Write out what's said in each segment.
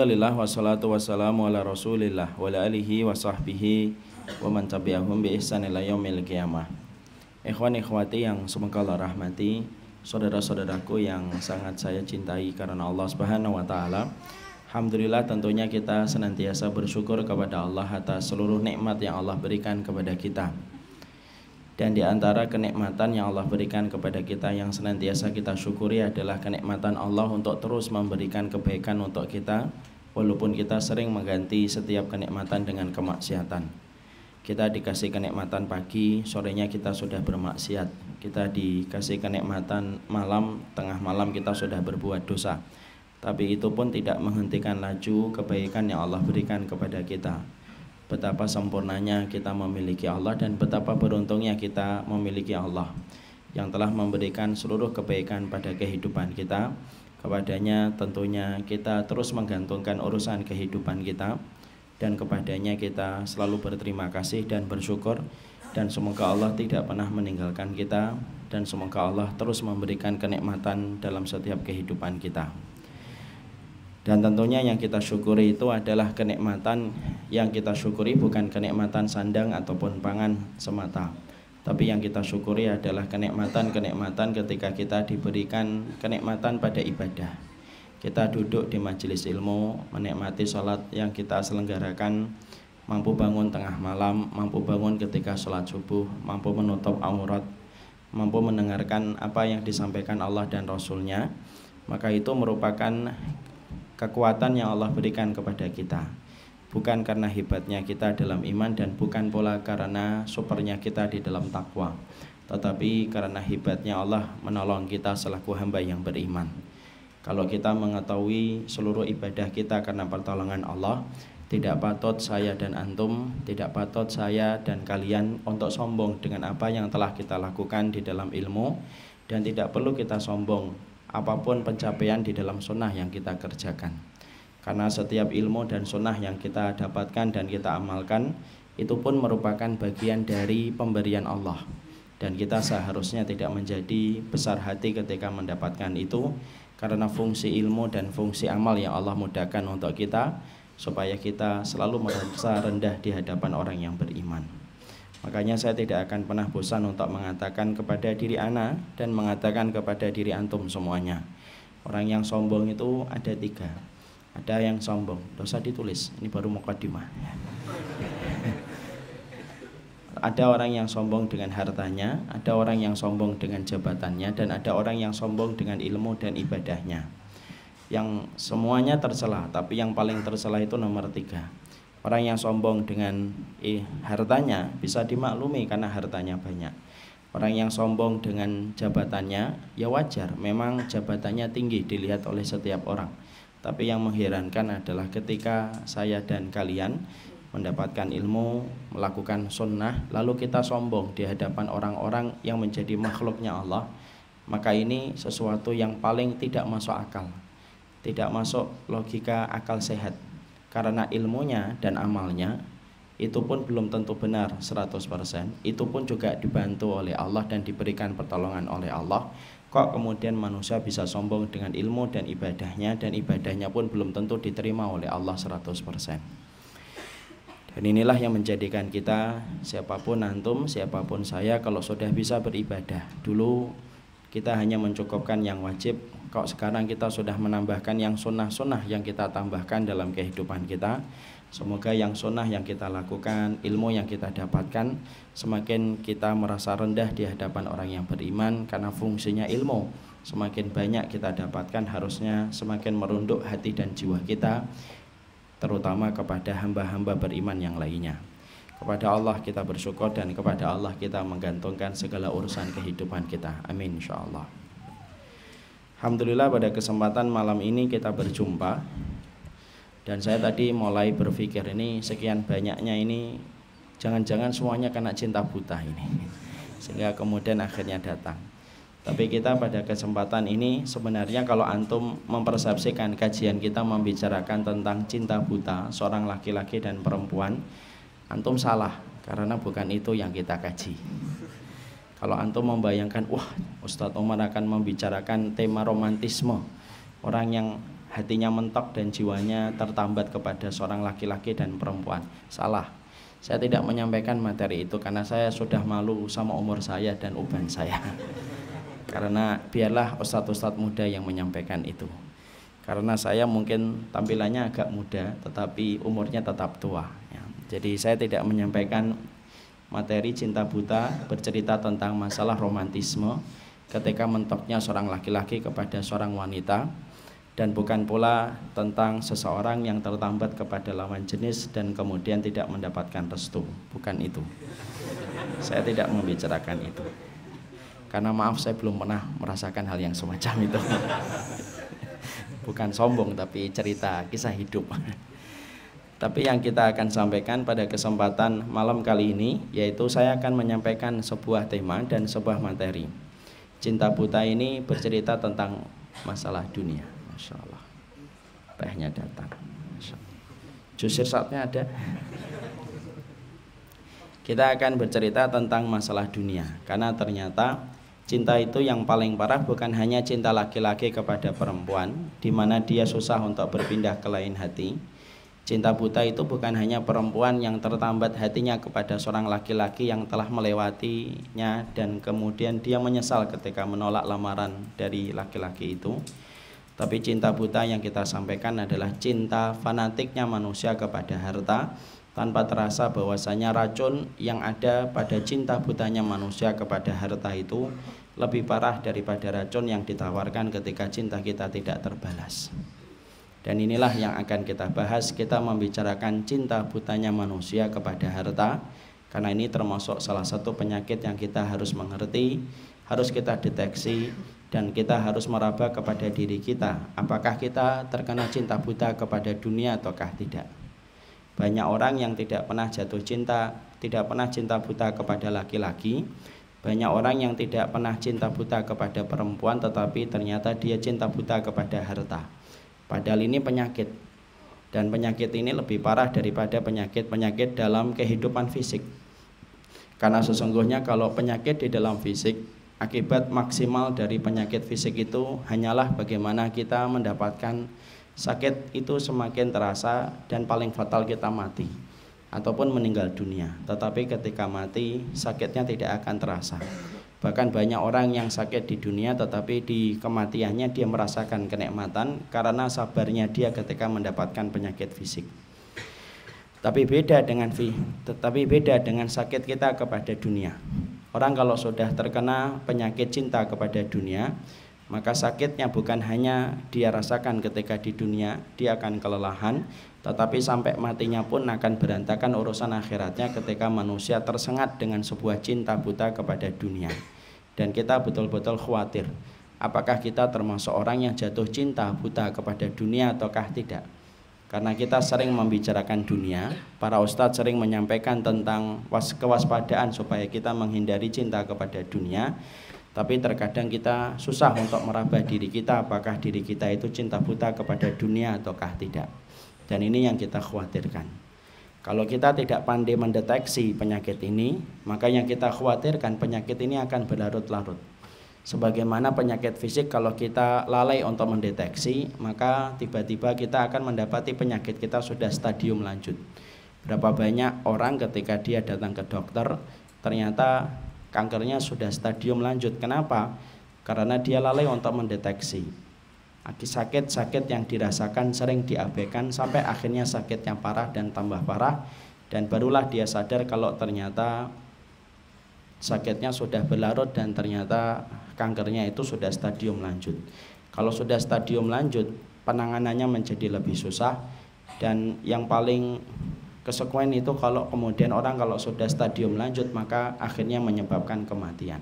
Alhamdulillah wassalatu wassalamu ala Rasulillah wa ala alihi wa sahbihi wa man tabi'ahum bi ihsan ila yaumil qiyamah. Ikhwan ikhwati yang semoga Allah rahmati, saudara-saudaraku yang sangat saya cintai karena Allah Subhanahu wa taala. Alhamdulillah tentunya kita senantiasa bersyukur kepada Allah atas seluruh nikmat yang Allah berikan kepada kita. Dan di antara kenikmatan yang Allah berikan kepada kita yang senantiasa kita syukuri adalah kenikmatan Allah untuk terus memberikan kebaikan untuk kita, walaupun kita sering mengganti setiap kenikmatan dengan kemaksiatan. Kita dikasih kenikmatan pagi, sorenya kita sudah bermaksiat. Kita dikasih kenikmatan malam, tengah malam kita sudah berbuat dosa. Tapi itu pun tidak menghentikan laju kebaikan yang Allah berikan kepada kita. Betapa sempurnanya kita memiliki Allah dan betapa beruntungnya kita memiliki Allah yang telah memberikan seluruh kebaikan pada kehidupan kita. Kepadanya tentunya kita terus menggantungkan urusan kehidupan kita, dan kepadanya kita selalu berterima kasih dan bersyukur, dan semoga Allah tidak pernah meninggalkan kita, dan semoga Allah terus memberikan kenikmatan dalam setiap kehidupan kita. Dan tentunya yang kita syukuri itu adalah kenikmatan yang kita syukuri bukan kenikmatan sandang ataupun pangan semata, tapi yang kita syukuri adalah kenikmatan-kenikmatan ketika kita diberikan kenikmatan pada ibadah. Kita duduk di majelis ilmu, menikmati sholat yang kita selenggarakan, mampu bangun tengah malam, mampu bangun ketika sholat subuh, mampu menutup aurat, mampu mendengarkan apa yang disampaikan Allah dan Rasulnya, maka itu merupakan kekuatan yang Allah berikan kepada kita, bukan karena hebatnya kita dalam iman dan bukan pula karena supernya kita di dalam takwa, tetapi karena hebatnya Allah menolong kita selaku hamba yang beriman. Kalau kita mengetahui seluruh ibadah kita karena pertolongan Allah, tidak patut saya dan antum, tidak patut saya dan kalian untuk sombong dengan apa yang telah kita lakukan di dalam ilmu, dan tidak perlu kita sombong apapun pencapaian di dalam sunnah yang kita kerjakan, karena setiap ilmu dan sunnah yang kita dapatkan dan kita amalkan itu pun merupakan bagian dari pemberian Allah, dan kita seharusnya tidak menjadi besar hati ketika mendapatkan itu, karena fungsi ilmu dan fungsi amal yang Allah mudahkan untuk kita supaya kita selalu merasa rendah di hadapan orang yang beriman. Makanya saya tidak akan pernah bosan untuk mengatakan kepada diri ana dan mengatakan kepada diri antum semuanya, orang yang sombong itu ada tiga. Ada yang sombong, dosa ditulis, ini baru mukadimah. Ada orang yang sombong dengan hartanya, ada orang yang sombong dengan jabatannya, dan ada orang yang sombong dengan ilmu dan ibadahnya. Yang semuanya tercela, tapi yang paling tercela itu nomor tiga. Orang yang sombong dengan hartanya bisa dimaklumi karena hartanya banyak. Orang yang sombong dengan jabatannya ya wajar, memang jabatannya tinggi dilihat oleh setiap orang. Tapi yang mengherankan adalah ketika saya dan kalian mendapatkan ilmu, melakukan sunnah, lalu kita sombong di hadapan orang-orang yang menjadi makhluknya Allah, maka ini sesuatu yang paling tidak masuk akal, tidak masuk logika akal sehat. Karena ilmunya dan amalnya itu pun belum tentu benar 100%, itu pun juga dibantu oleh Allah dan diberikan pertolongan oleh Allah. Kok kemudian manusia bisa sombong dengan ilmu dan ibadahnya pun belum tentu diterima oleh Allah 100%. Dan inilah yang menjadikan kita, siapapun antum, siapapun saya, kalau sudah bisa beribadah, dulu kita hanya mencukupkan yang wajib, kok sekarang kita sudah menambahkan yang sunnah-sunnah yang kita tambahkan dalam kehidupan kita. Semoga yang sunnah yang kita lakukan, ilmu yang kita dapatkan, semakin kita merasa rendah di hadapan orang yang beriman, karena fungsinya ilmu semakin banyak kita dapatkan, harusnya semakin merunduk hati dan jiwa kita, terutama kepada hamba-hamba beriman yang lainnya. Kepada Allah kita bersyukur dan kepada Allah kita menggantungkan segala urusan kehidupan kita. Amin insyaallah. Alhamdulillah pada kesempatan malam ini kita berjumpa. Dan saya tadi mulai berpikir ini sekian banyaknya ini, jangan-jangan semuanya kena cinta buta ini, sehingga kemudian akhirnya datang. Tapi kita pada kesempatan ini sebenarnya kalau antum mempersepsikan kajian kita membicarakan tentang cinta buta seorang laki-laki dan perempuan, antum salah, karena bukan itu yang kita kaji. Kalau antum membayangkan, wah Ustadz Umar akan membicarakan tema romantisme, orang yang hatinya mentok dan jiwanya tertambat kepada seorang laki-laki dan perempuan. Salah. Saya tidak menyampaikan materi itu karena saya sudah malu sama umur saya dan uban saya. Karena biarlah ustadz-ustadz muda yang menyampaikan itu. Karena saya mungkin tampilannya agak muda tetapi umurnya tetap tua ya. Jadi saya tidak menyampaikan materi cinta buta bercerita tentang masalah romantisme ketika mentoknya seorang laki-laki kepada seorang wanita, dan bukan pula tentang seseorang yang tertambat kepada lawan jenis dan kemudian tidak mendapatkan restu. Bukan itu. Saya tidak membicarakan itu. Karena maaf saya belum pernah merasakan hal yang semacam itu. Bukan sombong tapi cerita kisah hidup. Tapi yang kita akan sampaikan pada kesempatan malam kali ini yaitu saya akan menyampaikan sebuah tema dan sebuah materi. Cinta buta ini bercerita tentang masalah dunia. Masya Allah. Tehnya datang. Jusir saatnya ada. Kita akan bercerita tentang masalah dunia. Karena ternyata cinta itu yang paling parah bukan hanya cinta laki-laki kepada perempuan, di mana dia susah untuk berpindah ke lain hati. Cinta buta itu bukan hanya perempuan yang tertambat hatinya kepada seorang laki-laki yang telah melewatinya dan kemudian dia menyesal ketika menolak lamaran dari laki-laki itu. Tapi cinta buta yang kita sampaikan adalah cinta fanatiknya manusia kepada harta, tanpa terasa bahwasanya racun yang ada pada cinta butanya manusia kepada harta itu lebih parah daripada racun yang ditawarkan ketika cinta kita tidak terbalas. Dan inilah yang akan kita bahas. Kita membicarakan cinta butanya manusia kepada harta, karena ini termasuk salah satu penyakit yang kita harus mengerti, harus kita deteksi, dan kita harus meraba kepada diri kita. Apakah kita terkena cinta buta kepada dunia ataukah tidak? Banyak orang yang tidak pernah jatuh cinta, tidak pernah cinta buta kepada laki-laki. Banyak orang yang tidak pernah cinta buta kepada perempuan, tetapi ternyata dia cinta buta kepada harta. Padahal ini penyakit. Dan penyakit ini lebih parah daripada penyakit-penyakit dalam kehidupan fisik. Karena sesungguhnya kalau penyakit di dalam fisik, akibat maksimal dari penyakit fisik itu hanyalah bagaimana kita mendapatkan sakit itu semakin terasa dan paling fatal kita mati ataupun meninggal dunia. Tetapi ketika mati sakitnya tidak akan terasa. Bahkan banyak orang yang sakit di dunia tetapi di kematiannya dia merasakan kenikmatan karena sabarnya dia ketika mendapatkan penyakit fisik. Tapi beda dengan sakit kita kepada dunia. Orang kalau sudah terkena penyakit cinta kepada dunia, maka sakitnya bukan hanya dia rasakan ketika di dunia, dia akan kelelahan, tetapi sampai matinya pun akan berantakan urusan akhiratnya ketika manusia tersengat dengan sebuah cinta buta kepada dunia. Dan kita betul-betul khawatir, apakah kita termasuk orang yang jatuh cinta buta kepada dunia ataukah tidak. Karena kita sering membicarakan dunia, para ustadz sering menyampaikan tentang kewaspadaan supaya kita menghindari cinta kepada dunia. Tapi terkadang kita susah untuk meraba diri kita, apakah diri kita itu cinta buta kepada dunia ataukah tidak. Dan ini yang kita khawatirkan. Kalau kita tidak pandai mendeteksi penyakit ini, maka yang kita khawatirkan penyakit ini akan berlarut-larut. Sebagaimana penyakit fisik, kalau kita lalai untuk mendeteksi, maka tiba-tiba kita akan mendapati penyakit kita sudah stadium lanjut. Berapa banyak orang ketika dia datang ke dokter, ternyata kankernya sudah stadium lanjut. Kenapa? Karena dia lalai untuk mendeteksi. Sakit-sakit yang dirasakan sering diabaikan sampai akhirnya sakitnya parah dan tambah parah, dan barulah dia sadar kalau ternyata sakitnya sudah berlarut dan ternyata kankernya itu sudah stadium lanjut. Kalau sudah stadium lanjut, penanganannya menjadi lebih susah, dan yang paling kesekuen itu kalau kemudian orang kalau sudah stadium lanjut maka akhirnya menyebabkan kematian.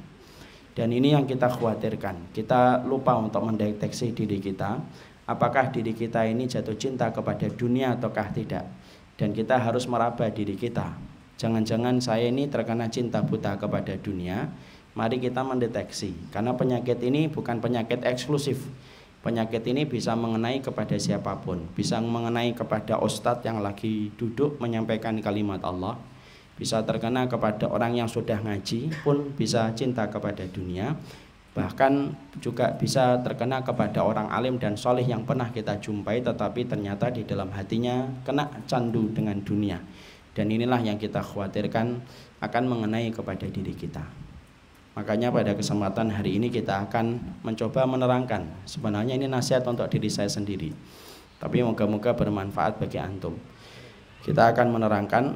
Dan ini yang kita khawatirkan. Kita lupa untuk mendeteksi diri kita, apakah diri kita ini jatuh cinta kepada dunia ataukah tidak. Dan kita harus meraba diri kita. Jangan-jangan saya ini terkena cinta buta kepada dunia. Mari kita mendeteksi. Karena penyakit ini bukan penyakit eksklusif. Penyakit ini bisa mengenai kepada siapapun. Bisa mengenai kepada ustadz yang lagi duduk menyampaikan kalimat Allah. Bisa terkena kepada orang yang sudah ngaji pun bisa cinta kepada dunia. Bahkan juga bisa terkena kepada orang alim dan soleh yang pernah kita jumpai, tetapi ternyata di dalam hatinya kena candu dengan dunia. Dan inilah yang kita khawatirkan akan mengenai kepada diri kita. Makanya pada kesempatan hari ini kita akan mencoba menerangkan. Sebenarnya ini nasihat untuk diri saya sendiri, tapi moga-moga bermanfaat bagi antum. Kita akan menerangkan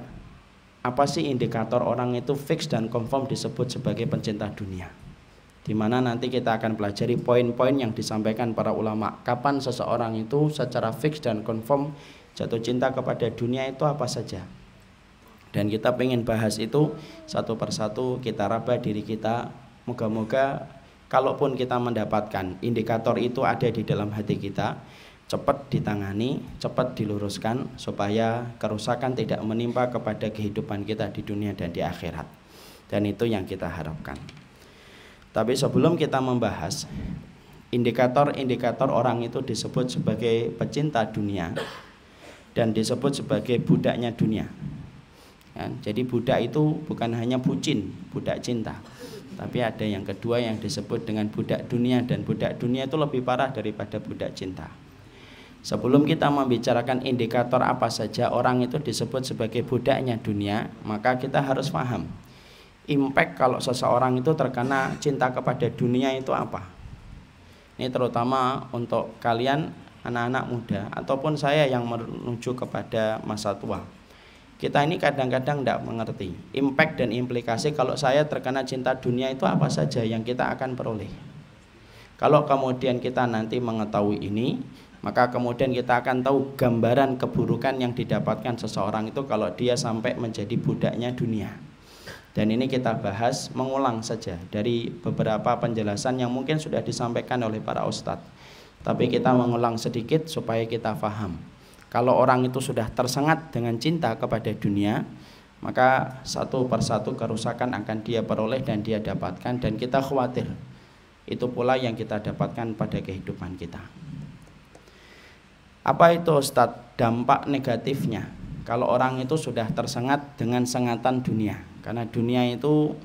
apa sih indikator orang itu fix dan confirm disebut sebagai pencinta dunia, di mana nanti kita akan pelajari poin-poin yang disampaikan para ulama. Kapan seseorang itu secara fix dan confirm jatuh cinta kepada dunia itu apa saja. Dan kita pengen bahas itu satu persatu, kita raba diri kita. Moga-moga kalaupun kita mendapatkan indikator itu ada di dalam hati kita, cepat ditangani, cepat diluruskan, supaya kerusakan tidak menimpa kepada kehidupan kita di dunia dan di akhirat. Dan itu yang kita harapkan. Tapi sebelum kita membahas indikator-indikator orang itu disebut sebagai pecinta dunia dan disebut sebagai budaknya dunia. Jadi budak itu bukan hanya bucin, budak cinta, tapi ada yang kedua yang disebut dengan budak dunia, dan budak dunia itu lebih parah daripada budak cinta. Sebelum kita membicarakan indikator apa saja orang itu disebut sebagai budaknya dunia, maka kita harus paham impact kalau seseorang itu terkena cinta kepada dunia itu apa. Ini terutama untuk kalian anak-anak muda ataupun saya yang menuju kepada masa tua. Kita ini kadang-kadang tidak mengerti impact dan implikasi kalau saya terkena cinta dunia itu apa saja yang kita akan peroleh. Kalau kemudian kita nanti mengetahui ini, maka kemudian kita akan tahu gambaran keburukan yang didapatkan seseorang itu kalau dia sampai menjadi budaknya dunia. Dan ini kita bahas mengulang saja dari beberapa penjelasan yang mungkin sudah disampaikan oleh para ustadz. Tapi kita mengulang sedikit supaya kita paham. Kalau orang itu sudah tersengat dengan cinta kepada dunia, maka satu persatu kerusakan akan dia peroleh dan dia dapatkan, dan kita khawatir itu pula yang kita dapatkan pada kehidupan kita. Apa itu ustadz dampak negatifnya kalau orang itu sudah tersengat dengan sengatan dunia? Karena dunia itu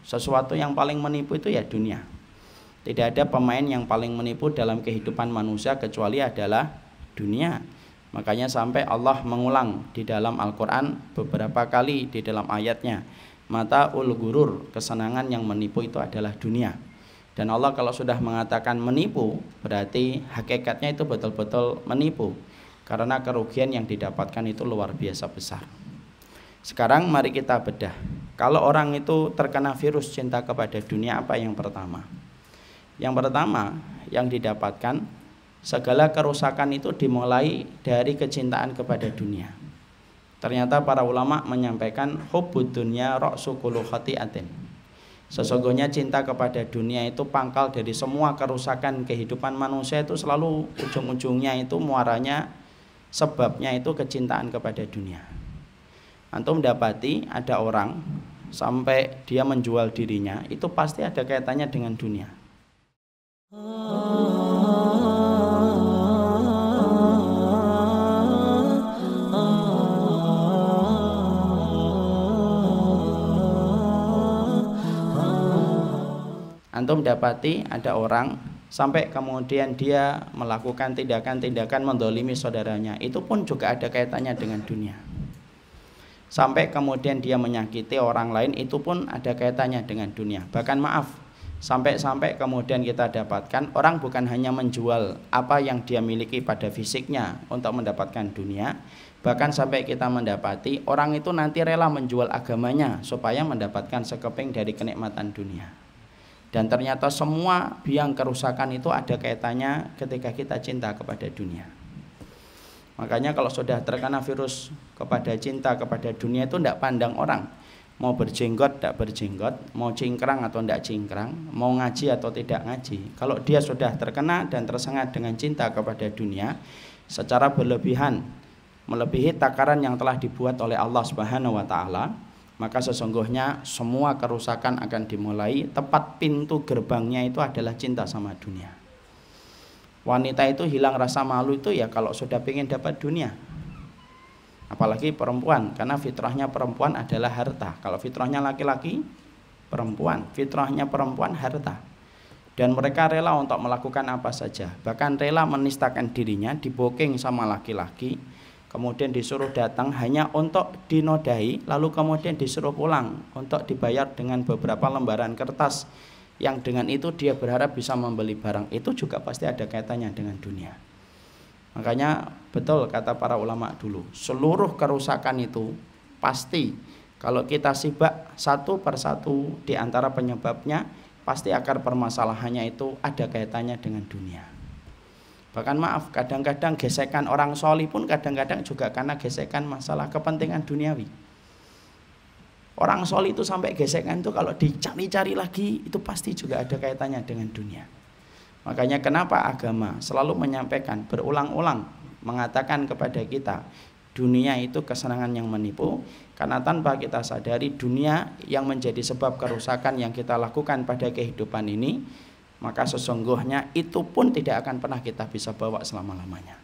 sesuatu yang paling menipu itu ya dunia. Tidak ada pemain yang paling menipu dalam kehidupan manusia kecuali adalah dunia. Makanya sampai Allah mengulang di dalam Al-Quran beberapa kali di dalam ayatnya, mata ul gurur, kesenangan yang menipu itu adalah dunia. Dan Allah kalau sudah mengatakan menipu, berarti hakikatnya itu betul-betul menipu, karena kerugian yang didapatkan itu luar biasa besar. Sekarang mari kita bedah. Kalau orang itu terkena virus cinta kepada dunia, apa yang pertama? Yang pertama yang didapatkan, segala kerusakan itu dimulai dari kecintaan kepada dunia. Ternyata para ulama menyampaikan hubbud dunya ra'su kulli khati'atin. Sesungguhnya cinta kepada dunia itu pangkal dari semua kerusakan kehidupan manusia. Itu selalu ujung-ujungnya itu muaranya, sebabnya itu kecintaan kepada dunia. Antum dapati ada orang sampai dia menjual dirinya, itu pasti ada kaitannya dengan dunia. Antum dapati ada orang sampai kemudian dia melakukan tindakan-tindakan mendolimi saudaranya, itu pun juga ada kaitannya dengan dunia. Sampai kemudian dia menyakiti orang lain, itu pun ada kaitannya dengan dunia. Bahkan maaf, sampai kemudian kita dapatkan orang bukan hanya menjual apa yang dia miliki pada fisiknya untuk mendapatkan dunia, bahkan sampai kita mendapati orang itu nanti rela menjual agamanya supaya mendapatkan sekeping dari kenikmatan dunia. Dan ternyata semua biang kerusakan itu ada kaitannya ketika kita cinta kepada dunia. Makanya kalau sudah terkena virus kepada cinta kepada dunia itu tidak pandang orang, mau berjenggot tidak berjenggot, mau cingkrang atau tidak cingkrang, mau ngaji atau tidak ngaji. Kalau dia sudah terkena dan tersengat dengan cinta kepada dunia secara berlebihan, melebihi takaran yang telah dibuat oleh Allah Subhanahu wa taala, maka sesungguhnya semua kerusakan akan dimulai. Tepat pintu gerbangnya itu adalah cinta sama dunia. Wanita itu hilang rasa malu itu ya kalau sudah ingin dapat dunia. Apalagi perempuan, karena fitrahnya perempuan adalah harta. Kalau fitrahnya laki-laki, perempuan, fitrahnya perempuan harta. Dan mereka rela untuk melakukan apa saja, bahkan rela menistakan dirinya, di-booking sama laki-laki, kemudian disuruh datang hanya untuk dinodai, lalu kemudian disuruh pulang untuk dibayar dengan beberapa lembaran kertas, yang dengan itu dia berharap bisa membeli barang. Itu juga pasti ada kaitannya dengan dunia. Makanya betul kata para ulama dulu, seluruh kerusakan itu pasti kalau kita simak satu persatu di antara penyebabnya, pasti akar permasalahannya itu ada kaitannya dengan dunia. Bahkan maaf, kadang-kadang gesekan orang solih pun kadang-kadang juga karena gesekan masalah kepentingan duniawi. Orang solih itu sampai gesekan itu kalau dicari-cari lagi itu pasti juga ada kaitannya dengan dunia. Makanya kenapa agama selalu menyampaikan berulang-ulang mengatakan kepada kita, dunia itu kesenangan yang menipu, karena tanpa kita sadari dunia yang menjadi sebab kerusakan yang kita lakukan pada kehidupan ini, maka sesungguhnya itu pun tidak akan pernah kita bisa bawa selama-lamanya.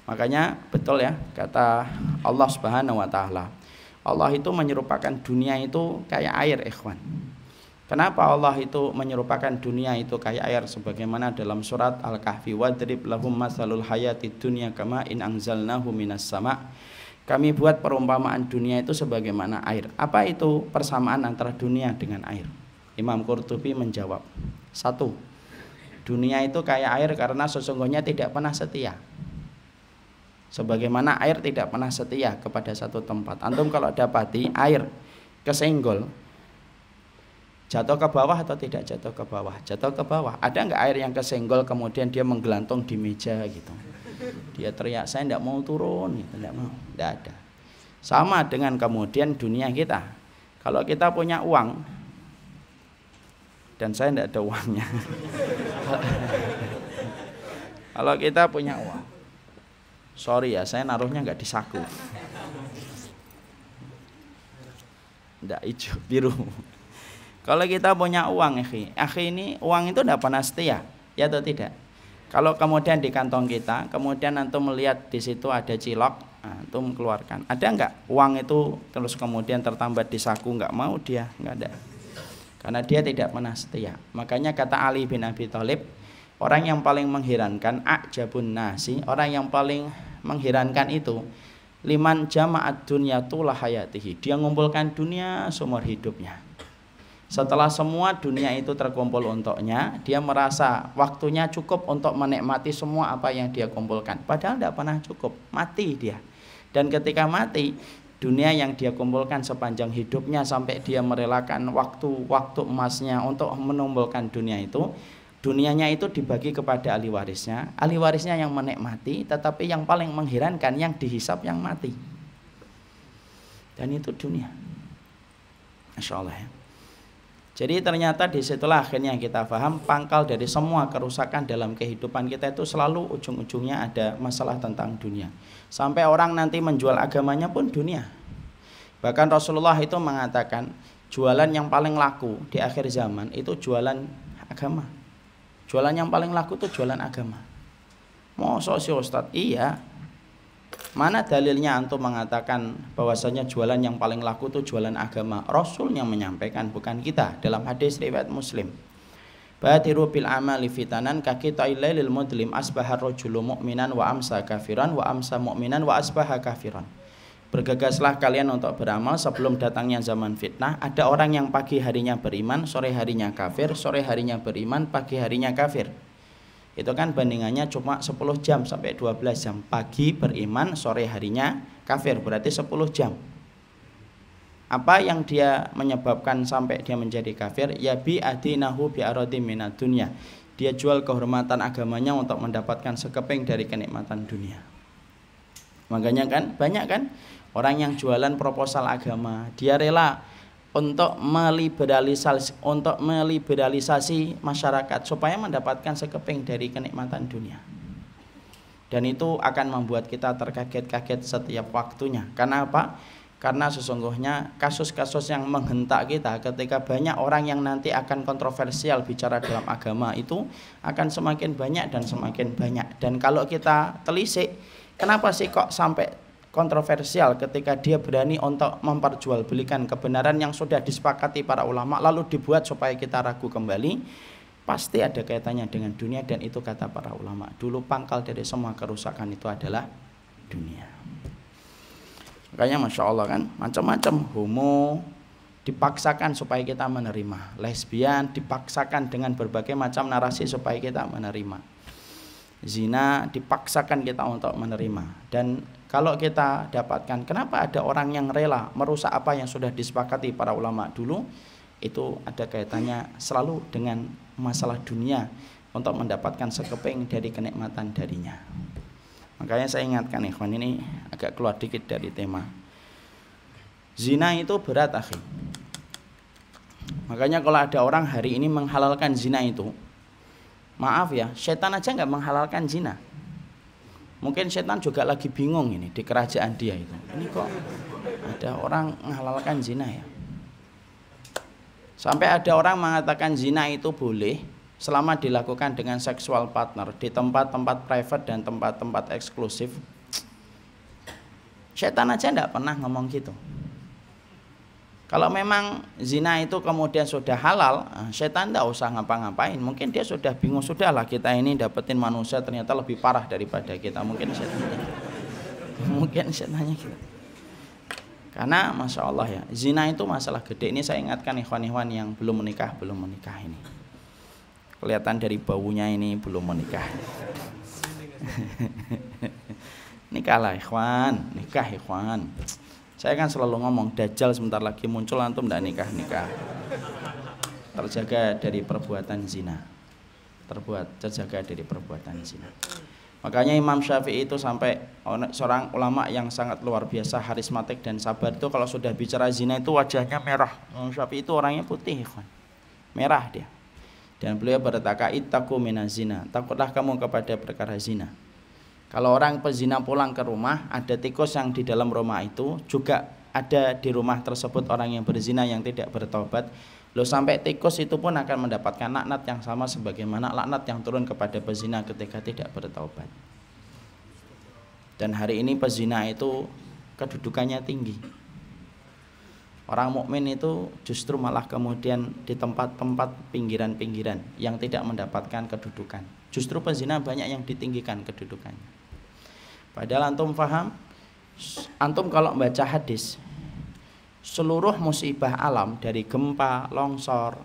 Makanya betul ya kata Allah Subhanahu wa taala, Allah itu menyerupakan dunia itu kayak air, ikhwan. Kenapa Allah itu menyerupakan dunia itu kayak air? Sebagaimana dalam surat Al-Kahfi, wadrib lahum masalul hayatid dunya kama in anzalnahu minas sama'. Kami buat perumpamaan dunia itu sebagaimana air. Apa itu persamaan antara dunia dengan air? Imam Qurtubi menjawab, 1. Dunia itu kayak air karena sesungguhnya tidak pernah setia. Sebagaimana air tidak pernah setia kepada satu tempat. Antum kalau dapati air kesenggol, jatuh ke bawah atau tidak jatuh ke bawah? Jatuh ke bawah. Ada nggak air yang kesenggol kemudian dia menggelantung di meja gitu? Dia teriak, saya tidak mau turun gitu, tidak mau. Tidak ada. Sama dengan kemudian dunia kita. Kalau kita punya uang, dan saya tidak ada uangnya. Kalau kita punya uang, sorry ya, saya naruhnya nggak di saku. Tidak hijau, biru. Kalau kita punya uang, akhi ini uang itu tidak pernah setia, ya atau tidak? Kalau kemudian di kantong kita, kemudian antum melihat di situ ada cilok, antum keluarkan. Ada enggak uang itu terus kemudian tertambat di saku? Enggak mau dia, enggak ada. Karena dia tidak pernah setia. Makanya kata Ali bin Abi Thalib, orang yang paling mengherankan, a'jabun nasi, orang yang paling mengherankan itu, liman jama'at dunya tulah hayatihi. Dia mengumpulkan dunia seumur hidupnya. Setelah semua dunia itu terkumpul untuknya, dia merasa waktunya cukup untuk menikmati semua apa yang dia kumpulkan. Padahal tidak pernah cukup, mati dia. Dan ketika mati, dunia yang dia kumpulkan sepanjang hidupnya sampai dia merelakan waktu emasnya untuk menumbuhkan dunia itu, dunianya itu dibagi kepada ahli warisnya. Ahli warisnya yang menikmati, tetapi yang paling mengherankan yang dihisap yang mati. Dan itu dunia. Masya Allah ya. Jadi ternyata disitulah akhirnya kita paham pangkal dari semua kerusakan dalam kehidupan kita itu selalu ujung-ujungnya ada masalah tentang dunia. Sampai orang nanti menjual agamanya pun dunia. Bahkan Rasulullah itu mengatakan jualan yang paling laku di akhir zaman itu jualan agama. Jualan yang paling laku itu jualan agama. Masa sih Ustadz? Iya. Mana dalilnya antum mengatakan bahwasanya jualan yang paling laku itu jualan agama? Rasul yang menyampaikan, bukan kita. Dalam hadis riwayat Muslim, badiru bil amali fitanan kakita'il lailil mudlim asbahar rajulu mu'minan wa amsa kafiran wa amsa mu'minan wa asbaha kafiran. Bergegaslah kalian untuk beramal sebelum datangnya zaman fitnah. Ada orang yang pagi harinya beriman, sore harinya kafir, sore harinya beriman, pagi harinya kafir. Itu kan bandingannya cuma 10 jam sampai 12 jam. Pagi beriman, sore harinya kafir, berarti 10 jam. Apa yang dia menyebabkan sampai dia menjadi kafir? Ya bi adinahu bi aradi minad dunya. Dia jual kehormatan agamanya untuk mendapatkan sekeping dari kenikmatan dunia. Makanya kan banyak kan orang yang jualan proposal agama, dia rela untuk meliberalisasi masyarakat supaya mendapatkan sekeping dari kenikmatan dunia. Dan itu akan membuat kita terkaget-kaget setiap waktunya. Karena apa? Karena sesungguhnya kasus-kasus yang menghentak kita ketika banyak orang yang nanti akan kontroversial bicara dalam agama itu akan semakin banyak dan semakin banyak. Dan kalau kita telisik, kenapa sih kok sampai kontroversial ketika dia berani untuk memperjualbelikan kebenaran yang sudah disepakati para ulama lalu dibuat supaya kita ragu kembali, pasti ada kaitannya dengan dunia. Dan itu kata para ulama dulu, pangkal dari semua kerusakan itu adalah dunia. Makanya Masya Allah kan, macam-macam, homo dipaksakan supaya kita menerima, lesbian dipaksakan dengan berbagai macam narasi supaya kita menerima, zina dipaksakan kita untuk menerima. Dan kalau kita dapatkan kenapa ada orang yang rela merusak apa yang sudah disepakati para ulama dulu, itu ada kaitannya selalu dengan masalah dunia untuk mendapatkan sekeping dari kenikmatan darinya. Makanya saya ingatkan ikhwan, ini agak keluar dikit dari tema. Zina itu berat akhi. Makanya kalau ada orang hari ini menghalalkan zina itu, maaf ya, setan aja nggak menghalalkan zina. Mungkin setan juga lagi bingung ini di kerajaan dia itu. Ini kok ada orang menghalalkan zina ya. Sampai ada orang mengatakan zina itu boleh selama dilakukan dengan seksual partner di tempat-tempat private dan tempat-tempat eksklusif. Setan aja enggak pernah ngomong gitu. Kalau memang zina itu kemudian sudah halal, setan enggak usah ngapa-ngapain. Mungkin dia sudah bingung, sudahlah kita ini dapetin manusia ternyata lebih parah daripada kita. Mungkin setannya gitu. Karena Masya Allah ya, zina itu masalah gede. Ini saya ingatkan ikhwan-ikhwan yang belum menikah ini. Kelihatan dari baunya ini belum menikah. Nikahlah ikhwan, nikah ikhwan. Saya kan selalu ngomong, Dajjal sebentar lagi muncul, antum ndak nikah. Terjaga dari perbuatan zina. Terjaga dari perbuatan zina. Makanya Imam Syafi'i itu sampai seorang ulama yang sangat luar biasa, karismatik dan sabar itu kalau sudah bicara zina itu wajahnya merah. Imam Syafi'i itu orangnya putih ikhwan. Merah dia. Dan beliau berkata, ittaqu minaz zina, takutlah kamu kepada perkara zina. Kalau orang pezina pulang ke rumah, ada tikus yang di dalam rumah itu, juga ada di rumah tersebut orang yang berzina yang tidak bertobat. Loh, sampai tikus itu pun akan mendapatkan laknat yang sama sebagaimana laknat yang turun kepada pezina ketika tidak bertobat. Dan hari ini pezina itu kedudukannya tinggi. Orang mukmin itu justru malah kemudian di tempat-tempat pinggiran-pinggiran yang tidak mendapatkan kedudukan. Justru pezina banyak yang ditinggikan kedudukannya. Padahal antum paham, antum kalau baca hadis, seluruh musibah alam dari gempa, longsor,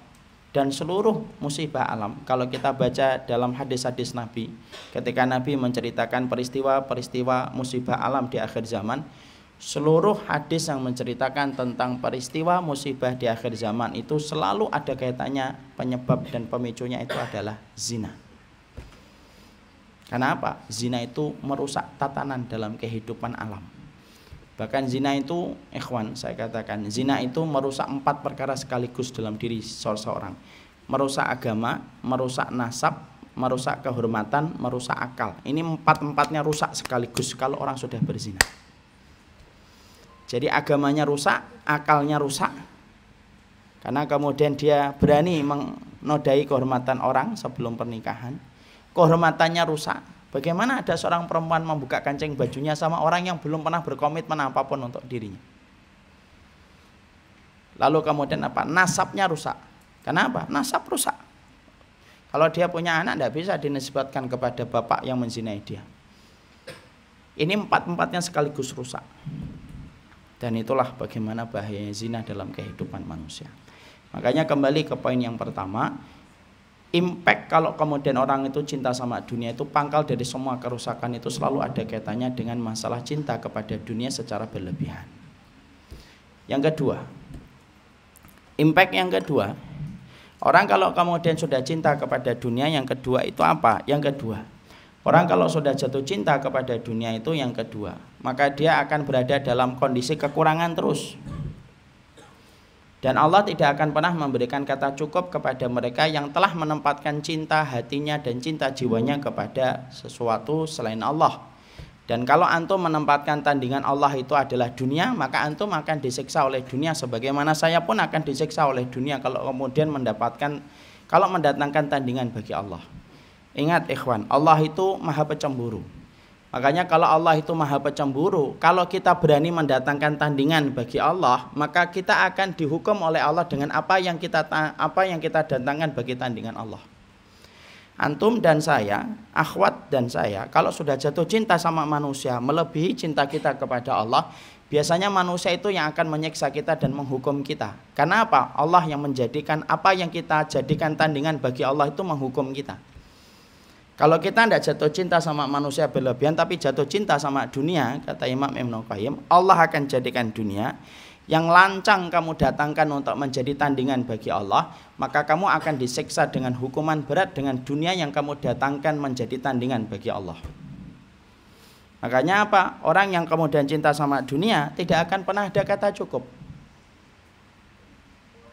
dan seluruh musibah alam, kalau kita baca dalam hadis-hadis Nabi, ketika Nabi menceritakan peristiwa-peristiwa musibah alam di akhir zaman, seluruh hadis yang menceritakan tentang peristiwa musibah di akhir zaman itu selalu ada kaitannya, penyebab dan pemicunya itu adalah zina. Karena apa? Zina itu merusak tatanan dalam kehidupan alam. Bahkan zina itu, ikhwan, saya katakan, zina itu merusak 4 perkara sekaligus dalam diri seseorang. Merusak agama, merusak nasab, merusak kehormatan, merusak akal. Ini 4-4-nya rusak sekaligus kalau orang sudah berzina. Jadi agamanya rusak, akalnya rusak. Karena kemudian dia berani menodai kehormatan orang sebelum pernikahan. Kehormatannya rusak. Bagaimana ada seorang perempuan membuka kancing bajunya sama orang yang belum pernah berkomitmen apapun untuk dirinya. Lalu kemudian apa? Nasabnya rusak. Kenapa? Nasab rusak. Kalau dia punya anak tidak bisa dinisbatkan kepada bapak yang menzinai dia. Ini 4-4-nya sekaligus rusak. Dan itulah bagaimana bahaya zina dalam kehidupan manusia. Makanya kembali ke poin yang pertama, impact kalau kemudian orang itu cinta sama dunia itu pangkal dari semua kerusakan itu selalu ada kaitannya dengan masalah cinta kepada dunia secara berlebihan. Yang kedua, impact yang kedua, orang kalau kemudian sudah cinta kepada dunia, yang kedua itu apa? Yang kedua, orang kalau sudah jatuh cinta kepada dunia itu yang kedua, maka dia akan berada dalam kondisi kekurangan terus. Dan Allah tidak akan pernah memberikan kata cukup kepada mereka yang telah menempatkan cinta hatinya dan cinta jiwanya kepada sesuatu selain Allah. Dan kalau antum menempatkan tandingan Allah itu adalah dunia, maka antum akan disiksa oleh dunia sebagaimana saya pun akan disiksa oleh dunia kalau kemudian mendatangkan tandingan bagi Allah. Ingat ikhwan, Allah itu maha pecemburu. Makanya kalau Allah itu maha pecemburu, kalau kita berani mendatangkan tandingan bagi Allah, maka kita akan dihukum oleh Allah dengan apa yang kita datangkan bagi tandingan Allah. Antum dan saya, akhwat dan saya, kalau sudah jatuh cinta sama manusia, melebihi cinta kita kepada Allah, biasanya manusia itu yang akan menyiksa kita dan menghukum kita. Karena apa? Allah yang menjadikan apa yang kita jadikan tandingan bagi Allah itu menghukum kita. Kalau kita tidak jatuh cinta sama manusia berlebihan, tapi jatuh cinta sama dunia, kata Imam Ibnu Qayyim, Allah akan jadikan dunia yang lancang kamu datangkan untuk menjadi tandingan bagi Allah, maka kamu akan disiksa dengan hukuman berat dengan dunia yang kamu datangkan menjadi tandingan bagi Allah. Makanya apa? Orang yang kemudian cinta sama dunia tidak akan pernah ada kata cukup.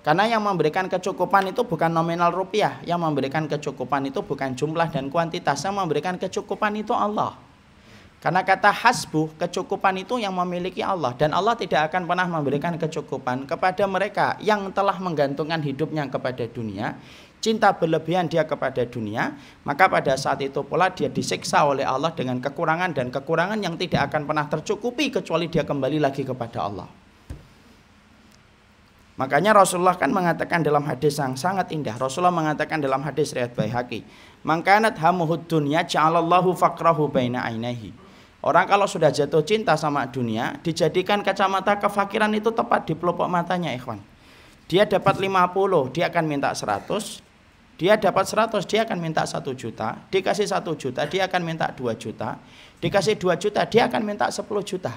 Karena yang memberikan kecukupan itu bukan nominal rupiah, yang memberikan kecukupan itu bukan jumlah dan kuantitas, yang memberikan kecukupan itu Allah. Karena kata hasbuh, kecukupan itu yang memiliki Allah, dan Allah tidak akan pernah memberikan kecukupan kepada mereka yang telah menggantungkan hidupnya kepada dunia, cinta berlebihan dia kepada dunia, maka pada saat itu pula dia disiksa oleh Allah dengan kekurangan dan kekurangan yang tidak akan pernah tercukupi kecuali dia kembali lagi kepada Allah. Makanya Rasulullah kan mengatakan dalam hadis yang sangat indah. Rasulullah mengatakan dalam hadis riwayat Baihaqi, "Mangkanat hamuhud dunya ja'alallahu faqrahu baina ainaihi." Orang kalau sudah jatuh cinta sama dunia, dijadikan kacamata kefakiran itu tepat di pelupuk matanya, ikhwan. Dia dapat 50, dia akan minta 100. Dia dapat 100, dia akan minta 1 juta. Dikasih 1 juta, dia akan minta 2 juta. Dikasih 2 juta, dia akan minta 10 juta.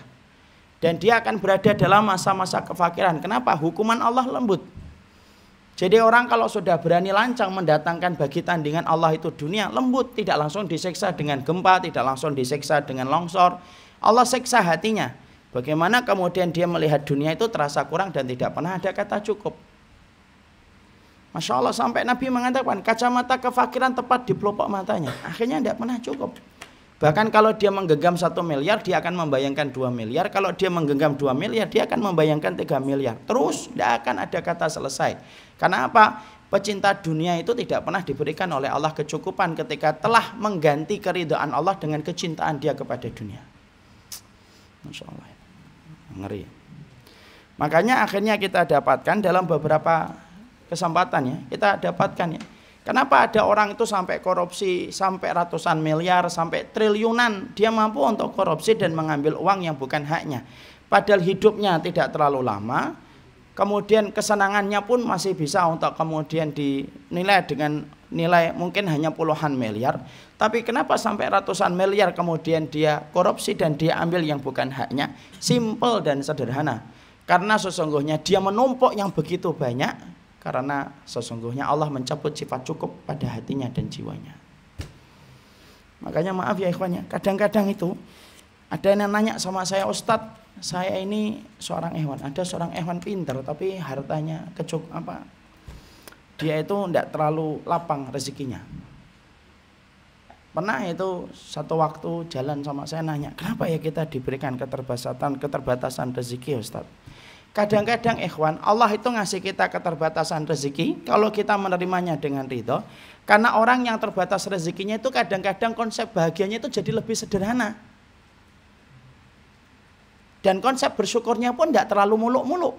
Dan dia akan berada dalam masa-masa kefakiran. Kenapa? Hukuman Allah lembut. Jadi orang kalau sudah berani lancang mendatangkan bagi tandingan Allah itu dunia, lembut, tidak langsung disiksa dengan gempa, tidak langsung disiksa dengan longsor. Allah siksa hatinya. Bagaimana kemudian dia melihat dunia itu terasa kurang dan tidak pernah ada kata cukup. Masya Allah, sampai Nabi mengatakan kacamata kefakiran tepat di pelupuk matanya. Akhirnya tidak pernah cukup. Bahkan kalau dia menggenggam 1 miliar, dia akan membayangkan 2 miliar. Kalau dia menggenggam 2 miliar, dia akan membayangkan 3 miliar. Terus tidak akan ada kata selesai. Karena apa? Pecinta dunia itu tidak pernah diberikan oleh Allah kecukupan ketika telah mengganti keridhaan Allah dengan kecintaan dia kepada dunia. Masya Allah, ngeri. Makanya akhirnya kita dapatkan dalam beberapa kesempatan ya, kita dapatkan ya. Kenapa ada orang itu sampai korupsi, sampai ratusan miliar, sampai triliunan, dia mampu untuk korupsi dan mengambil uang yang bukan haknya. Padahal hidupnya tidak terlalu lama, kemudian kesenangannya pun masih bisa untuk kemudian dinilai dengan nilai mungkin hanya puluhan miliar. Tapi kenapa sampai ratusan miliar kemudian dia korupsi dan dia ambil yang bukan haknya? Simple dan sederhana. Karena sesungguhnya dia menumpuk yang begitu banyak. Karena sesungguhnya Allah mencabut sifat cukup pada hatinya dan jiwanya. Makanya maaf ya ikhwannya, kadang-kadang itu ada yang nanya sama saya, "Ustadz, saya ini seorang ikhwan, ada seorang ikhwan pintar tapi hartanya dia itu tidak terlalu lapang rezekinya." Pernah itu satu waktu jalan sama saya nanya, "Kenapa ya kita diberikan keterbatasan rezeki, Ustadz?" Kadang-kadang ikhwan, Allah itu ngasih kita keterbatasan rezeki kalau kita menerimanya dengan ridho. Karena orang yang terbatas rezekinya itu kadang-kadang konsep bahagianya itu jadi lebih sederhana. Dan konsep bersyukurnya pun tidak terlalu muluk-muluk.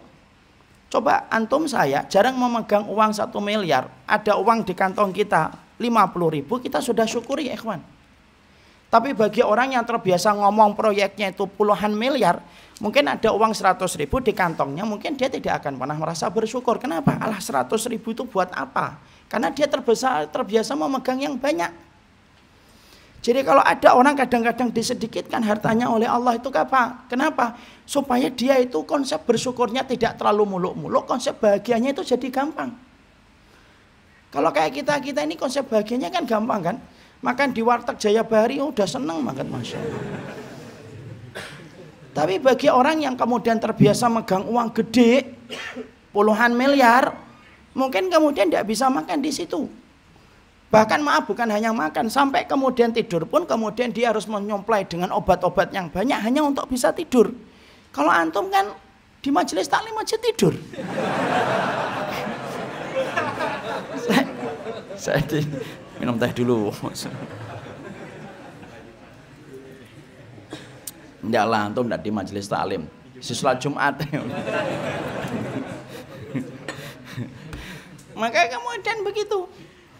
Coba antum saya jarang memegang uang 1 miliar. Ada uang di kantong kita 50.000, kita sudah syukuri ikhwan. Tapi bagi orang yang terbiasa ngomong proyeknya itu puluhan miliar, mungkin ada uang 100.000 di kantongnya, mungkin dia tidak akan pernah merasa bersyukur. Kenapa? Alah 100.000 itu buat apa? Karena dia terbiasa memegang yang banyak. Jadi kalau ada orang kadang-kadang disedikitkan hartanya oleh Allah itu apa? Kenapa? Supaya dia itu konsep bersyukurnya tidak terlalu muluk-muluk, konsep bahagianya itu jadi gampang. Kalau kayak kita ini konsep bahagianya kan gampang kan? Makan di warteg Jayabahari udah seneng makan, Masya Allah. Tapi bagi orang yang kemudian terbiasa megang uang gede puluhan miliar, mungkin kemudian tidak bisa makan di situ. Bahkan maaf, bukan hanya makan, sampai kemudian tidur pun kemudian dia harus menyuplai dengan obat-obat yang banyak hanya untuk bisa tidur. Kalau antum kan di majelis taklim aja tidur. Saya minum teh dulu. Enggak lah, antum enggak di majelis taklim. Si sholat Jumat. Maka kemudian begitu.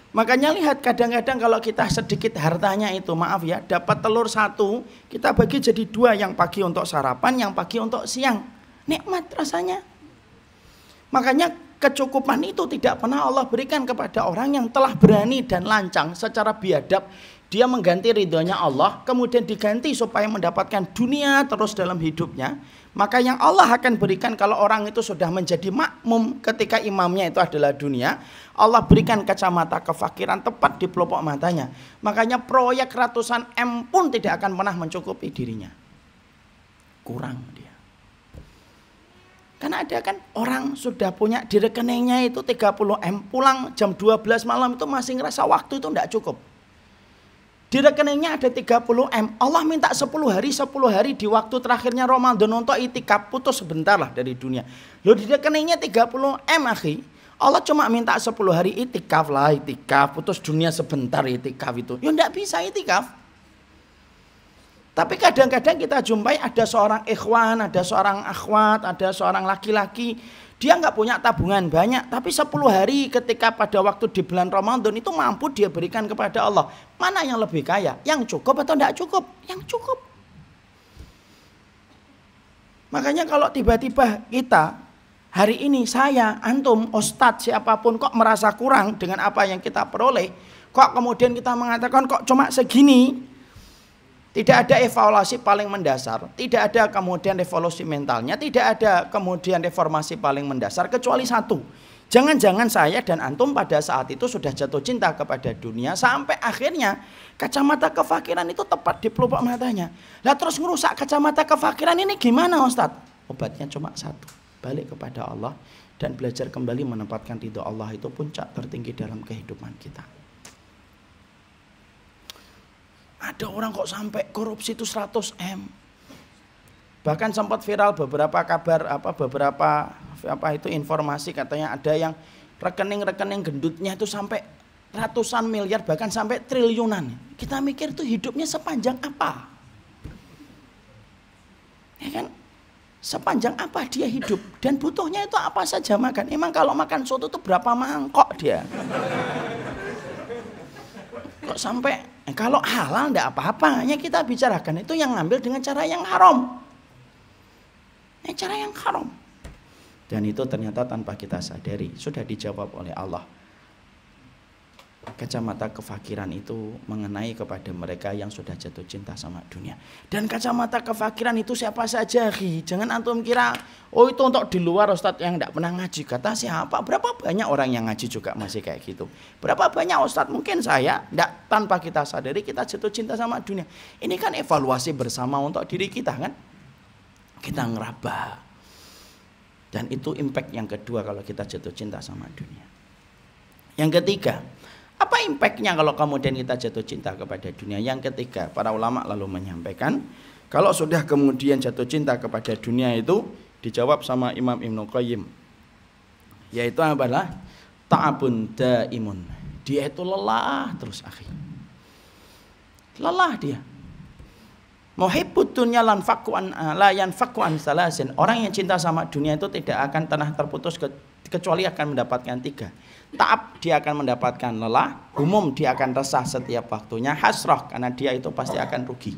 Makanya lihat kadang-kadang kalau kita sedikit hartanya itu, maaf ya, dapat telur 1, kita bagi jadi 2, yang pagi untuk sarapan, yang pagi untuk siang. Nikmat rasanya. Makanya kecukupan itu tidak pernah Allah berikan kepada orang yang telah berani dan lancang secara biadab. Dia mengganti ridhonya Allah, kemudian diganti supaya mendapatkan dunia terus dalam hidupnya. Maka yang Allah akan berikan kalau orang itu sudah menjadi makmum ketika imamnya itu adalah dunia, Allah berikan kacamata kefakiran tepat di pelupuk matanya. Makanya proyek ratusan M pun tidak akan pernah mencukupi dirinya. Kurang dia. Karena ada kan orang sudah punya di rekeningnya itu 30 M, pulang jam 12 malam itu masih ngerasa waktu itu tidak cukup. Di rekeningnya ada 30 M, Allah minta 10 hari di waktu terakhirnya Ramadan untuk itikaf, putus sebentar lah dari dunia. Loh di rekeningnya 30 M akhi, Allah cuma minta 10 hari itikaf lah, itikaf, putus dunia sebentar itikaf itu. Ya enggak bisa itikaf. Tapi kadang-kadang kita jumpai ada seorang ikhwan, ada seorang akhwat, ada seorang laki-laki, dia nggak punya tabungan banyak, tapi 10 hari ketika pada waktu di bulan Ramadan itu mampu dia berikan kepada Allah. Mana yang lebih kaya? Yang cukup atau tidak cukup? Yang cukup. Makanya kalau tiba-tiba kita hari ini, saya, antum, ustadz, siapapun kok merasa kurang dengan apa yang kita peroleh, kok kemudian kita mengatakan kok cuma segini. Tidak ada evaluasi paling mendasar, tidak ada kemudian revolusi mentalnya, tidak ada kemudian reformasi paling mendasar, kecuali satu. Jangan-jangan saya dan antum pada saat itu sudah jatuh cinta kepada dunia, sampai akhirnya kacamata kefakiran itu tepat di pelupuk matanya. Lah terus ngerusak kacamata kefakiran ini gimana Ustadz? Obatnya cuma satu, balik kepada Allah dan belajar kembali menempatkan ridho Allah itu puncak tertinggi dalam kehidupan kita. Ada orang kok sampai korupsi itu 100 M. Bahkan sempat viral beberapa kabar beberapa informasi katanya ada yang rekening-rekening gendutnya itu sampai ratusan miliar bahkan sampai triliunan. Kita mikir tuh hidupnya sepanjang apa? Ya kan? Sepanjang apa dia hidup dan butuhnya itu apa saja makan. Emang kalau makan soto itu berapa mangkok dia? Kok sampai kalau halal enggak apa-apa, hanya kita bicarakan itu yang ngambil dengan cara yang haram. Cara yang haram. Dan itu ternyata tanpa kita sadari sudah dijawab oleh Allah. Kacamata kefakiran itu mengenai kepada mereka yang sudah jatuh cinta sama dunia. Dan kacamata kefakiran itu siapa saja, jangan antum kira oh itu untuk di luar ustadz yang tidak pernah ngaji. Kata siapa? Berapa banyak orang yang ngaji juga masih kayak gitu. Berapa banyak ustadz, mungkin saya tidak, tanpa kita sadari kita jatuh cinta sama dunia. Ini kan evaluasi bersama untuk diri kita kan. Kita ngeraba. Dan itu impact yang kedua kalau kita jatuh cinta sama dunia. Yang ketiga, apa impactnya kalau kemudian kita jatuh cinta kepada dunia? Yang ketiga, para ulama lalu menyampaikan, kalau sudah kemudian jatuh cinta kepada dunia itu dijawab sama Imam Ibnu Qayyim, yaitu adalah ta'abun daimun. Dia itu lelah terus akhi. Lelah dia. Muhibbud dunya lan fakku an la yanfaku an salasin. Orang yang cinta sama dunia itu tidak akan pernah terputus kecuali akan mendapatkan 3. Ta'ab, dia akan mendapatkan lelah. Humum, dia akan resah setiap waktunya. Hasrah, karena dia itu pasti akan rugi.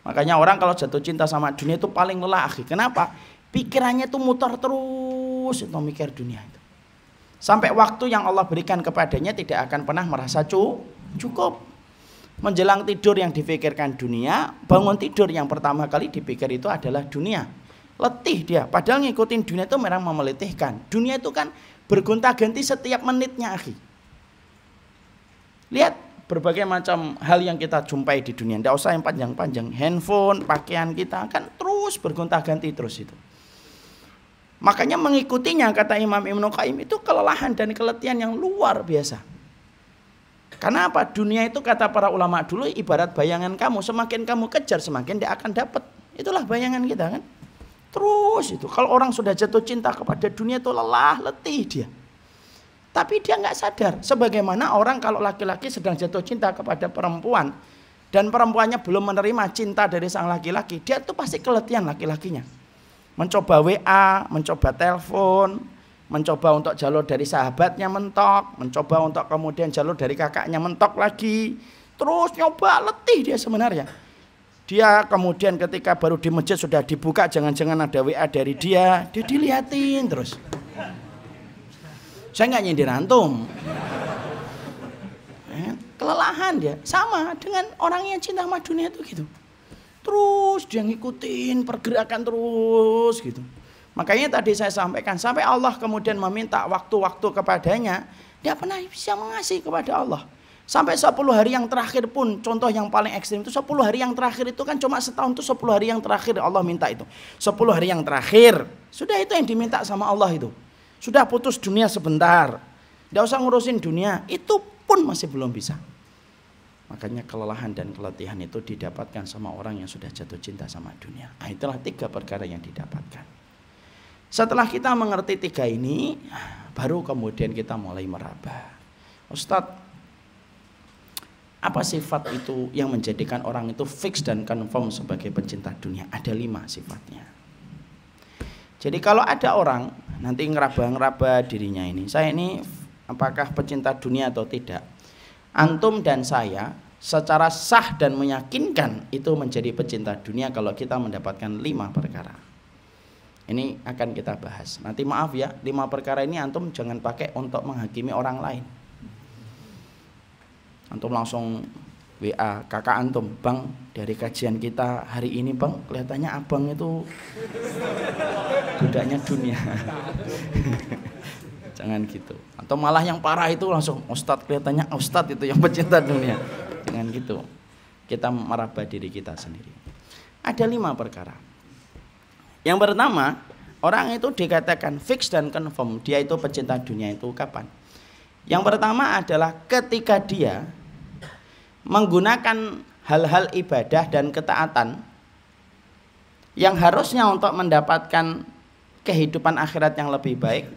Makanya orang kalau jatuh cinta sama dunia itu paling lelah akhi. Kenapa? Pikirannya itu muter terus itu mikir dunia itu. Sampai waktu yang Allah berikan kepadanya tidak akan pernah merasa cukup. Menjelang tidur yang difikirkan dunia, bangun tidur yang pertama kali dipikir itu adalah dunia. Letih dia, padahal ngikutin dunia itu memang meletihkan. Dunia itu kan bergonta-ganti setiap menitnya akhi. Lihat berbagai macam hal yang kita jumpai di dunia, tidak usah yang panjang-panjang. Handphone, pakaian kita kan terus bergonta-ganti terus itu. Makanya mengikutinya kata Imam Ibnu Qayyim itu kelelahan dan keletihan yang luar biasa. Karena apa? Dunia itu kata para ulama dulu ibarat bayangan kamu, semakin kamu kejar semakin dia akan dapat. Itulah bayangan kita kan. Terus itu kalau orang sudah jatuh cinta kepada dunia itu lelah, letih dia. Tapi dia nggak sadar. Sebagaimana orang kalau laki-laki sedang jatuh cinta kepada perempuan, dan perempuannya belum menerima cinta dari sang laki-laki, dia tuh pasti keletihan laki-lakinya. Mencoba WA, mencoba telepon, mencoba untuk jalur dari sahabatnya mentok, mencoba untuk kemudian jalur dari kakaknya mentok lagi. Terus nyoba, letih dia sebenarnya. Dia kemudian ketika baru di masjid sudah dibuka, jangan-jangan ada WA dari dia dilihatin terus. Saya nggak nyindir antum. Kelelahan dia, sama dengan orang yang cinta sama dunia itu gitu. Terus dia ngikutin pergerakan terus gitu. Makanya tadi saya sampaikan, sampai Allah kemudian meminta waktu-waktu kepadanya, dia pernah bisa mengasih kepada Allah. Sampai 10 hari yang terakhir pun, contoh yang paling ekstrim itu 10 hari yang terakhir itu kan cuma setahun itu 10 hari yang terakhir Allah minta itu. 10 hari yang terakhir, sudah itu yang diminta sama Allah itu. Sudah putus dunia sebentar, tidak usah ngurusin dunia, itu pun masih belum bisa. Makanya kelelahan dan keletihan itu didapatkan sama orang yang sudah jatuh cinta sama dunia. Nah, itulah 3 perkara yang didapatkan. Setelah kita mengerti 3 ini, baru kemudian kita mulai meraba. Ustadz, apa sifat itu yang menjadikan orang itu fix dan confirm sebagai pencinta dunia? Ada 5 sifatnya. Jadi kalau ada orang nanti ngeraba-ngeraba dirinya ini, saya ini apakah pecinta dunia atau tidak? Antum dan saya secara sah dan meyakinkan itu menjadi pecinta dunia kalau kita mendapatkan 5 perkara. Ini akan kita bahas. Nanti maaf ya, 5 perkara ini antum jangan pakai untuk menghakimi orang lain. Antum langsung WA kakak antum, bang dari kajian kita hari ini bang, kelihatannya abang itu budaknya dunia. Jangan gitu. Atau malah yang parah itu langsung ustadz, kelihatannya ustadz itu yang pecinta dunia. Jangan gitu. Kita meraba diri kita sendiri. Ada 5 perkara. Yang pertama, orang itu dikatakan fix dan confirm dia itu pecinta dunia itu kapan? Yang pertama adalah ketika dia menggunakan hal-hal ibadah dan ketaatan yang harusnya untuk mendapatkan kehidupan akhirat yang lebih baik,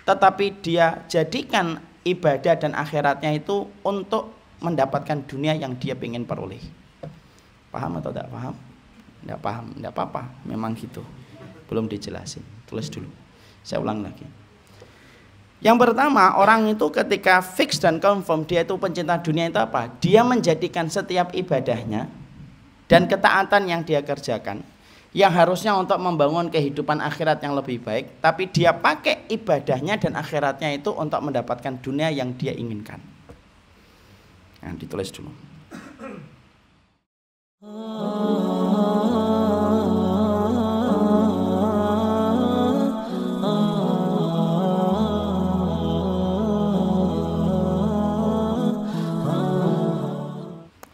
tetapi dia jadikan ibadah dan akhiratnya itu untuk mendapatkan dunia yang dia ingin peroleh. Paham atau tidak paham? Tidak paham, tidak apa-apa, memang gitu. Belum dijelasin, tulis dulu. Saya ulang lagi. Yang pertama, orang itu ketika fix dan confirm dia itu pencinta dunia itu apa? Dia menjadikan setiap ibadahnya dan ketaatan yang dia kerjakan yang harusnya untuk membangun kehidupan akhirat yang lebih baik, tapi dia pakai ibadahnya dan akhiratnya itu untuk mendapatkan dunia yang dia inginkan. Nah, ditulis dulu.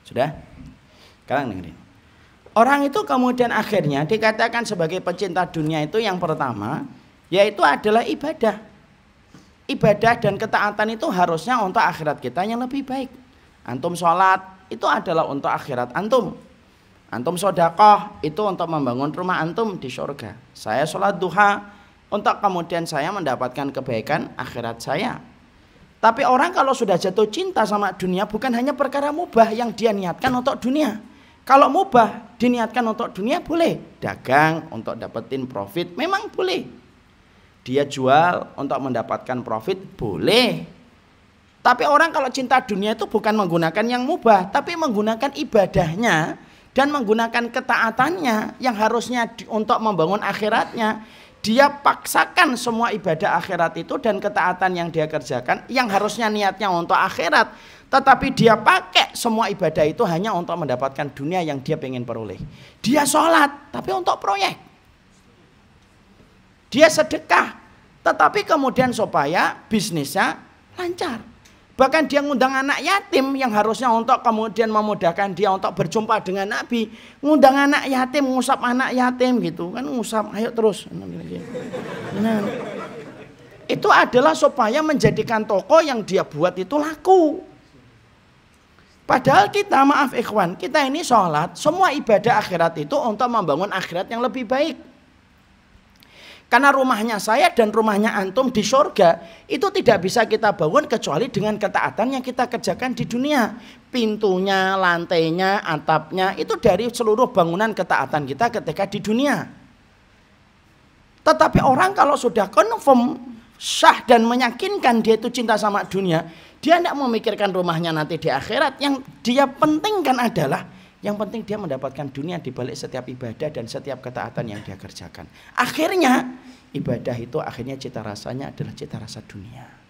Sudah? Sekarang dengerin. Orang itu kemudian akhirnya dikatakan sebagai pecinta dunia itu yang pertama, yaitu adalah ibadah. Ibadah dan ketaatan itu harusnya untuk akhirat kita yang lebih baik. Antum sholat itu adalah untuk akhirat antum. Antum sedekah itu untuk membangun rumah antum di surga. Saya sholat duha untuk kemudian saya mendapatkan kebaikan akhirat saya. Tapi orang kalau sudah jatuh cinta sama dunia, bukan hanya perkara mubah yang dia niatkan untuk dunia. Kalau mubah diniatkan untuk dunia boleh. Dagang untuk dapetin profit memang boleh. Dia jual untuk mendapatkan profit boleh. Tapi orang kalau cinta dunia itu bukan menggunakan yang mubah, tapi menggunakan ibadahnya dan menggunakan ketaatannya yang harusnya untuk membangun akhiratnya. Dia paksakan semua ibadah akhirat itu dan ketaatan yang dia kerjakan yang harusnya niatnya untuk akhirat, tetapi dia pakai semua ibadah itu hanya untuk mendapatkan dunia yang dia pengen peroleh. Dia sholat tapi untuk proyek. Dia sedekah tetapi kemudian supaya bisnisnya lancar. Bahkan dia ngundang anak yatim yang harusnya untuk kemudian memudahkan dia untuk berjumpa dengan Nabi. Ngundang anak yatim, ngusap anak yatim gitu kan, ngusap, ayo terus. Nah, itu adalah supaya menjadikan toko yang dia buat itu laku. Padahal kita, maaf ikhwan, kita ini sholat, semua ibadah akhirat itu untuk membangun akhirat yang lebih baik. Karena rumahnya saya dan rumahnya antum di surga itu tidak bisa kita bangun kecuali dengan ketaatan yang kita kerjakan di dunia. Pintunya, lantainya, atapnya itu dari seluruh bangunan ketaatan kita ketika di dunia. Tetapi orang kalau sudah confirm, syah dan meyakinkan dia itu cinta sama dunia, dia tidak memikirkan rumahnya nanti di akhirat. Yang dia pentingkan adalah yang penting dia mendapatkan dunia di balik setiap ibadah dan setiap ketaatan yang dia kerjakan. Akhirnya ibadah itu akhirnya cita rasanya adalah cita rasa dunia.